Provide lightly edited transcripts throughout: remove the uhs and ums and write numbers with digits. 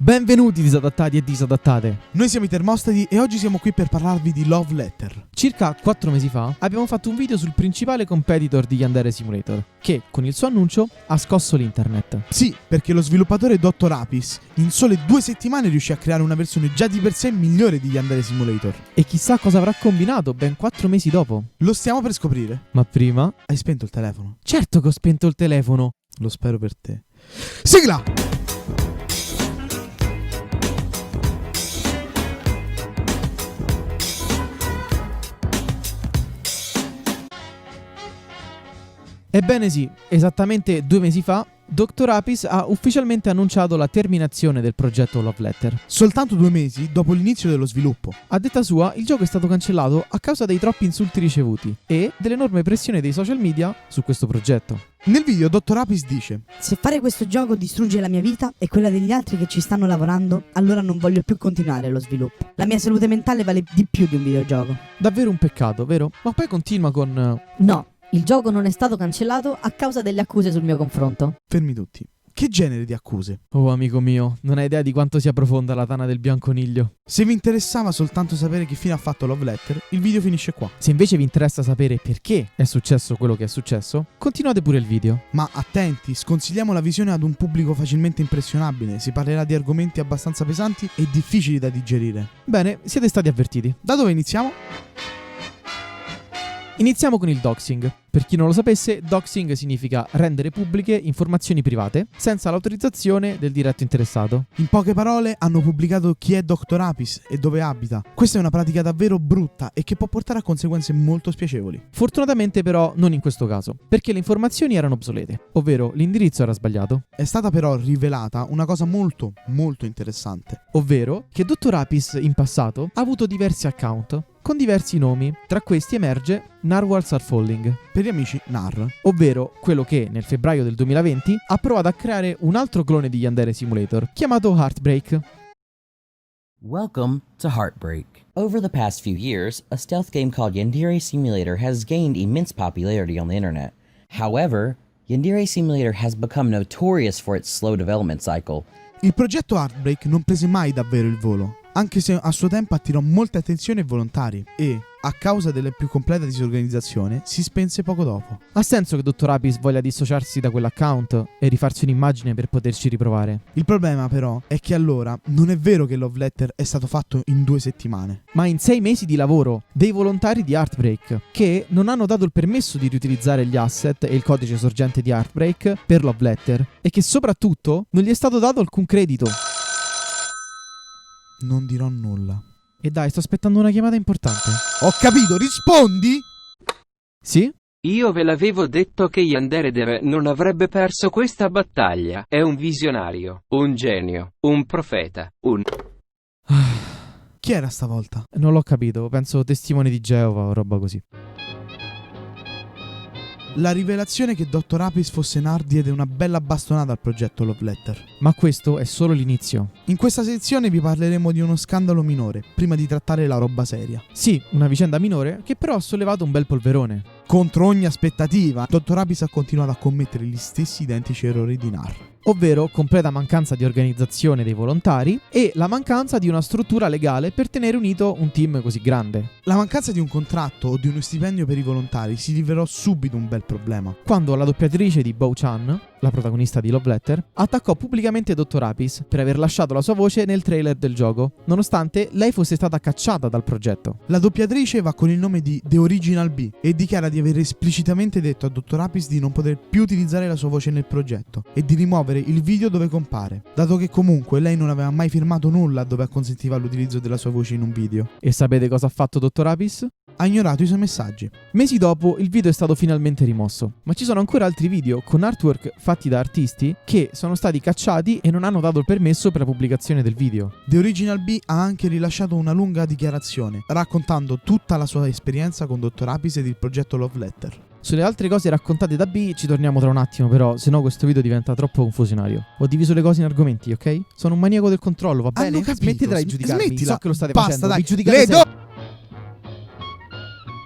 Benvenuti disadattati e disadattate. Noi siamo i Termostati e oggi siamo qui per parlarvi di Love Letter. Circa 4 mesi fa abbiamo fatto un video sul principale competitor di Yandere Simulator, che con il suo annuncio ha scosso l'internet. Sì, perché lo sviluppatore Dr. Apis in sole 2 settimane riuscì a creare una versione già di per sé migliore di Yandere Simulator. E chissà cosa avrà combinato ben 4 mesi dopo. Lo stiamo per scoprire. Ma prima... Hai spento il telefono? Certo che ho spento il telefono. Lo spero per te. Sigla! Ebbene sì, esattamente 2 mesi fa Dr. Apis ha ufficialmente annunciato la terminazione del progetto Love Letter. Soltanto 2 mesi dopo l'inizio dello sviluppo. A detta sua, il gioco è stato cancellato a causa dei troppi insulti ricevuti e dell'enorme pressione dei social media su questo progetto. Nel video Dr. Apis dice: se fare questo gioco distrugge la mia vita e quella degli altri che ci stanno lavorando, allora non voglio più continuare lo sviluppo. La mia salute mentale vale di più di un videogioco. Davvero un peccato, vero? Ma poi continua con... No, il gioco non è stato cancellato a causa delle accuse sul mio confronto. Fermi tutti. Che genere di accuse? Oh amico mio, non hai idea di quanto sia profonda la tana del bianconiglio. Se vi interessava soltanto sapere che fine ha fatto Love Letter, il video finisce qua. Se invece vi interessa sapere perché è successo quello che è successo, continuate pure il video. Ma attenti, sconsigliamo la visione ad un pubblico facilmente impressionabile. Si parlerà di argomenti abbastanza pesanti e difficili da digerire. Bene, siete stati avvertiti. Da dove iniziamo? Iniziamo con il doxing. Per chi non lo sapesse, doxing significa rendere pubbliche informazioni private senza l'autorizzazione del diretto interessato. In poche parole, hanno pubblicato chi è Dr. Apis e dove abita. Questa è una pratica davvero brutta e che può portare a conseguenze molto spiacevoli. Fortunatamente però non in questo caso, perché le informazioni erano obsolete, ovvero l'indirizzo era sbagliato. È stata però rivelata una cosa molto interessante. Ovvero che Dr. Apis in passato ha avuto diversi account con diversi nomi. Tra questi emerge Narwhals Are Falling, Per gli amici NAR. ovvero quello che nel febbraio del 2020 ha provato a creare un altro clone di Yandere Simulator chiamato Heartbreak. Welcome to Heartbreak. Over the past few years, a stealth game called Yandere Simulator has gained immense popularity on the internet. However, Yandere Simulator has become notorious for its slow development cycle. Il progetto Heartbreak non prese mai davvero il volo, anche se a suo tempo attirò molte attenzioni e volontari e, a causa della più completa disorganizzazione, si spense poco dopo. Ha senso che Dr. Apis voglia dissociarsi da quell'account e rifarsi un'immagine per poterci riprovare. Il problema però è che allora non è vero che Love Letter è stato fatto in 2 settimane. Ma in 6 mesi di lavoro dei volontari di Heartbreak che non hanno dato il permesso di riutilizzare gli asset e il codice sorgente di Heartbreak per Love Letter e che soprattutto non gli è stato dato alcun credito. Non dirò nulla. E dai, sto aspettando una chiamata importante. Ho capito, rispondi? Sì? Io ve l'avevo detto che Yandere non avrebbe perso questa battaglia. È un visionario, un genio, un profeta, un... Chi era stavolta? Non l'ho capito, penso testimone di Geova o roba così. La rivelazione che Dr. Apis fosse NAR diede una bella bastonata al progetto Love Letter. Ma questo è solo l'inizio. In questa sezione vi parleremo di uno scandalo minore, prima di trattare la roba seria. Sì, una vicenda minore che però ha sollevato un bel polverone. Contro ogni aspettativa, Dr. Apis ha continuato a commettere gli stessi identici errori di NAR. Ovvero completa mancanza di organizzazione dei volontari e la mancanza di una struttura legale per tenere unito un team così grande. La mancanza di un contratto o di uno stipendio per i volontari si rivelò subito un bel problema. Quando la doppiatrice di Bo Chan, la protagonista di Love Letter, attaccò pubblicamente Dr. Apis per aver lasciato la sua voce nel trailer del gioco, nonostante lei fosse stata cacciata dal progetto. La doppiatrice va con il nome di The Original B e dichiara di aver esplicitamente detto a Dr. Apis di non poter più utilizzare la sua voce nel progetto e di rimuovere il video dove compare, dato che comunque lei non aveva mai firmato nulla dove acconsentiva l'utilizzo della sua voce in un video. E sapete cosa ha fatto Dr. Apis? Ha ignorato i suoi messaggi. Mesi dopo il video è stato finalmente rimosso, ma ci sono ancora altri video con artwork fatti da artisti che sono stati cacciati e non hanno dato il permesso per la pubblicazione del video. The Original B ha anche rilasciato una lunga dichiarazione, raccontando tutta la sua esperienza con Dr. Apis ed il progetto Love Letter. Sulle altre cose raccontate da B ci torniamo tra un attimo, però sennò questo video diventa troppo confusionario. Ho diviso le cose in argomenti, ok? Sono un maniaco del controllo, va bene? Hanno capito, smettetela di giudicarmi, smettila. so che lo state Basta, facendo, dai. vi giudicate sempre.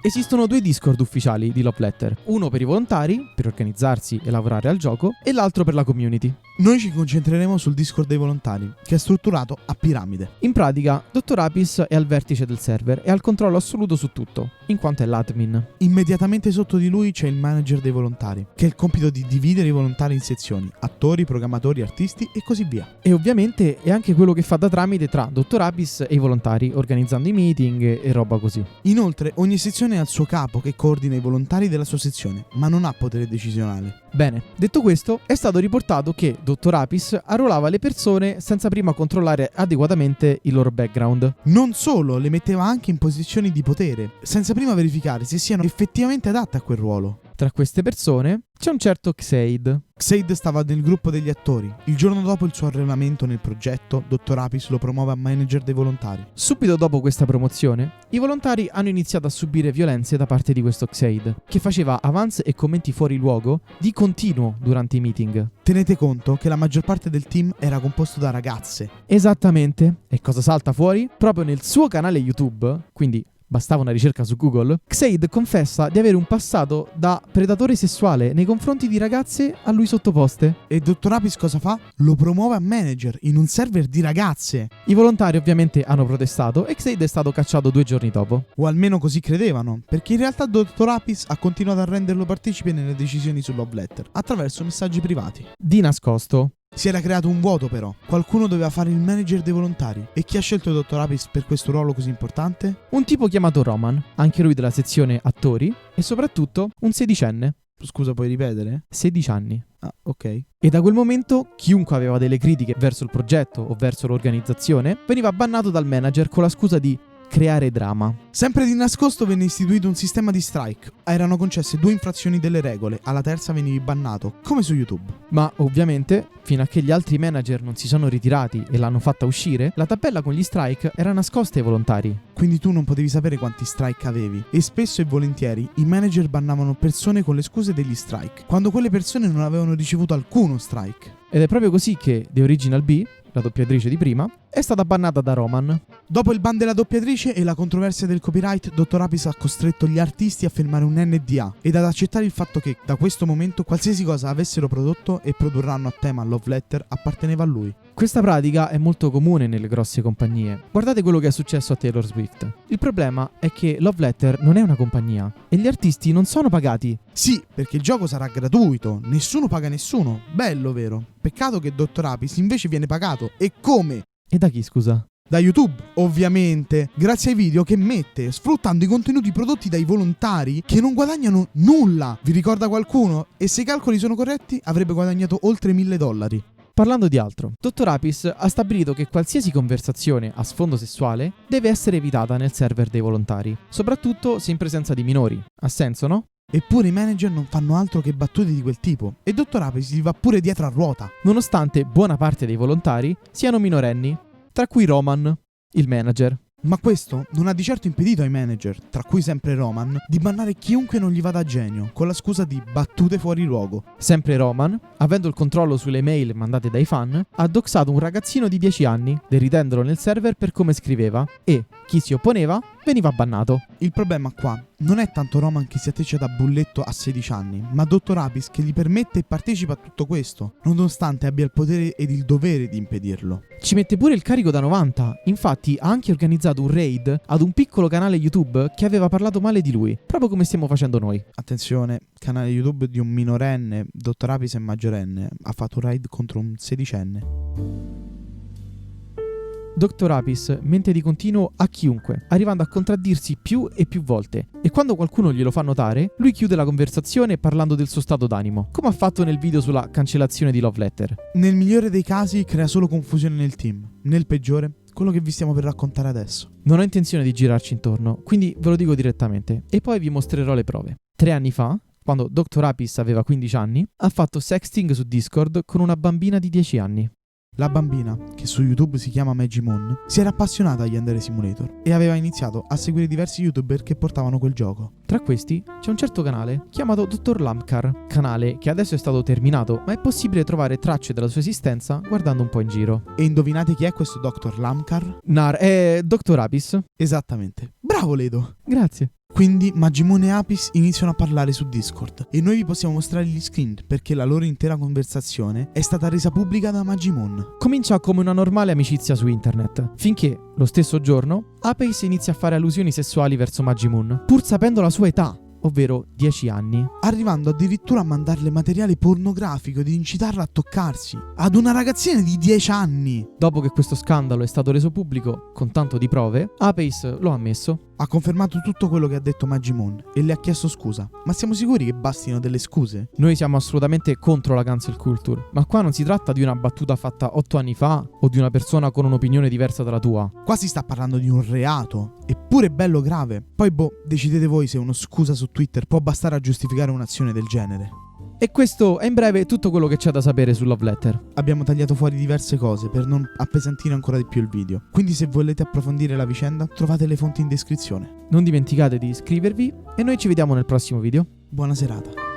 Esistono 2 Discord ufficiali di Love Letter, uno per i volontari, per organizzarsi e lavorare al gioco, e l'altro per la community. Noi ci concentreremo sul Discord dei volontari, che è strutturato a piramide. In pratica, Dr. Apis è al vertice del server e ha il controllo assoluto su tutto, in quanto è l'admin. Immediatamente sotto di lui c'è il manager dei volontari, che ha il compito di dividere i volontari in sezioni, attori, programmatori, artisti e così via. E ovviamente è anche quello che fa da tramite tra Dr. Apis e i volontari, organizzando i meeting e roba così. Inoltre, ogni sezione ha il suo capo che coordina i volontari della sua sezione, ma non ha potere decisionale. Bene, detto questo, è stato riportato che Dr. Apis arruolava le persone senza prima controllare adeguatamente il loro background. Non solo, le metteva anche in posizioni di potere, senza prima verificare se siano effettivamente adatte a quel ruolo. Tra queste persone c'è un certo Xaid. Xaid stava nel gruppo degli attori. Il giorno dopo il suo arruolamento nel progetto, Dr. Apis lo promuove a manager dei volontari. Subito dopo questa promozione, i volontari hanno iniziato a subire violenze da parte di questo Xaid, che faceva avance e commenti fuori luogo di continuo durante i meeting. Tenete conto che la maggior parte del team era composto da ragazze. Esattamente. E cosa salta fuori? Proprio nel suo canale YouTube, quindi bastava una ricerca su Google, Xaid confessa di avere un passato da predatore sessuale nei confronti di ragazze a lui sottoposte. E Dr. Apis cosa fa? Lo promuove a manager in un server di ragazze. I volontari ovviamente hanno protestato e Xaid è stato cacciato 2 giorni dopo. O almeno così credevano, perché in realtà Dr. Apis ha continuato a renderlo partecipe nelle decisioni su Love Letter, attraverso messaggi privati. Di nascosto. Si era creato un vuoto però, qualcuno doveva fare il manager dei volontari. E chi ha scelto Dr. Apis per questo ruolo così importante? Un tipo chiamato Roman, anche lui della sezione attori, e soprattutto un 16enne. Scusa, puoi ripetere? 16 anni. Ah, ok. E da quel momento chiunque aveva delle critiche verso il progetto o verso l'organizzazione veniva bannato dal manager con la scusa di creare drama. Sempre di nascosto venne istituito un sistema di strike. Erano concesse 2 infrazioni delle regole, alla terza venivi bannato, come su YouTube. Ma ovviamente, fino a che gli altri manager non si sono ritirati e l'hanno fatta uscire, la tabella con gli strike era nascosta ai volontari. Quindi tu non potevi sapere quanti strike avevi. E spesso e volentieri i manager bannavano persone con le scuse degli strike, quando quelle persone non avevano ricevuto alcuno strike. Ed è proprio così che The Original Bee, la doppiatrice di prima, è stata bannata da Roman. Dopo il ban della doppiatrice e la controversia del copyright, Dr. Apis ha costretto gli artisti a firmare un NDA ed ad accettare il fatto che, da questo momento, qualsiasi cosa avessero prodotto e produrranno a tema Love Letter apparteneva a lui. Questa pratica è molto comune nelle grosse compagnie. Guardate quello che è successo a Taylor Swift. Il problema è che Love Letter non è una compagnia e gli artisti non sono pagati. Sì, perché il gioco sarà gratuito, nessuno paga nessuno. Bello, vero? Peccato che Dr. Apis invece viene pagato. E come? E da chi, scusa? Da YouTube, ovviamente, grazie ai video che mette, sfruttando i contenuti prodotti dai volontari che non guadagnano nulla. Vi ricorda qualcuno? E se i calcoli sono corretti, avrebbe guadagnato oltre $1.000. Parlando di altro, Dr. Apis ha stabilito che qualsiasi conversazione a sfondo sessuale deve essere evitata nel server dei volontari, soprattutto se in presenza di minori. Ha senso, no? Eppure i manager non fanno altro che battute di quel tipo e Dr. Apis gli va pure dietro a ruota. Nonostante buona parte dei volontari siano minorenni, tra cui Roman, il manager. Ma questo non ha di certo impedito ai manager, tra cui sempre Roman, di bannare chiunque non gli vada a genio, con la scusa di battute fuori luogo. Sempre Roman, avendo il controllo sulle mail mandate dai fan, ha doxato un ragazzino di 10 anni, deridendolo nel server per come scriveva, e chi si opponeva veniva bannato. Il problema qua non è tanto Roman che si atteggia da bulletto a 16 anni, ma Dr. Apis che gli permette e partecipa a tutto questo, nonostante abbia il potere ed il dovere di impedirlo. Ci mette pure il carico da 90, infatti ha anche organizzato un raid ad un piccolo canale YouTube che aveva parlato male di lui, proprio come stiamo facendo noi. Attenzione, canale YouTube di un minorenne, Dr. Apis è maggiorenne, ha fatto un raid contro un 16enne. Dr. Apis mente di continuo a chiunque, arrivando a contraddirsi più e più volte. E quando qualcuno glielo fa notare, lui chiude la conversazione parlando del suo stato d'animo, come ha fatto nel video sulla cancellazione di Love Letter. Nel migliore dei casi crea solo confusione nel team, nel peggiore quello che vi stiamo per raccontare adesso. Non ho intenzione di girarci intorno, quindi ve lo dico direttamente, e poi vi mostrerò le prove. 3 anni fa, quando Dr. Apis aveva 15 anni, ha fatto sexting su Discord con una bambina di 10 anni. La bambina, che su YouTube si chiama Maggie Moon, si era appassionata agli Yandere Simulator e aveva iniziato a seguire diversi YouTuber che portavano quel gioco. Tra questi c'è un certo canale chiamato Dr. Lamkar, canale che adesso è stato terminato, ma è possibile trovare tracce della sua esistenza guardando un po' in giro. E indovinate chi è questo Dr. Lamkar? È Dr. Apis. Esattamente. Bravo Ledo! Grazie. Quindi Magimoon e Apis iniziano a parlare su Discord e noi vi possiamo mostrare gli screen perché la loro intera conversazione è stata resa pubblica da Magimoon. Comincia come una normale amicizia su internet, finché, lo stesso giorno, Apis inizia a fare allusioni sessuali verso Magimoon, pur sapendo la sua età, ovvero 10 anni. Arrivando addirittura a mandarle materiale pornografico di incitarla a toccarsi ad una ragazzina di 10 anni. Dopo che questo scandalo è stato reso pubblico con tanto di prove, Apis lo ha ammesso. Ha confermato tutto quello che ha detto Magimoon e le ha chiesto scusa. Ma siamo sicuri che bastino delle scuse? Noi siamo assolutamente contro la cancel culture, ma qua non si tratta di una battuta fatta 8 anni fa o di una persona con un'opinione diversa dalla tua. Qua si sta parlando di un reato, eppure bello grave. Poi decidete voi se uno scusa su Twitter può bastare a giustificare un'azione del genere. E questo è in breve tutto quello che c'è da sapere su Love Letter. Abbiamo tagliato fuori diverse cose per non appesantire ancora di più il video. Quindi se volete approfondire la vicenda trovate le fonti in descrizione. Non dimenticate di iscrivervi e noi ci vediamo nel prossimo video. Buona serata.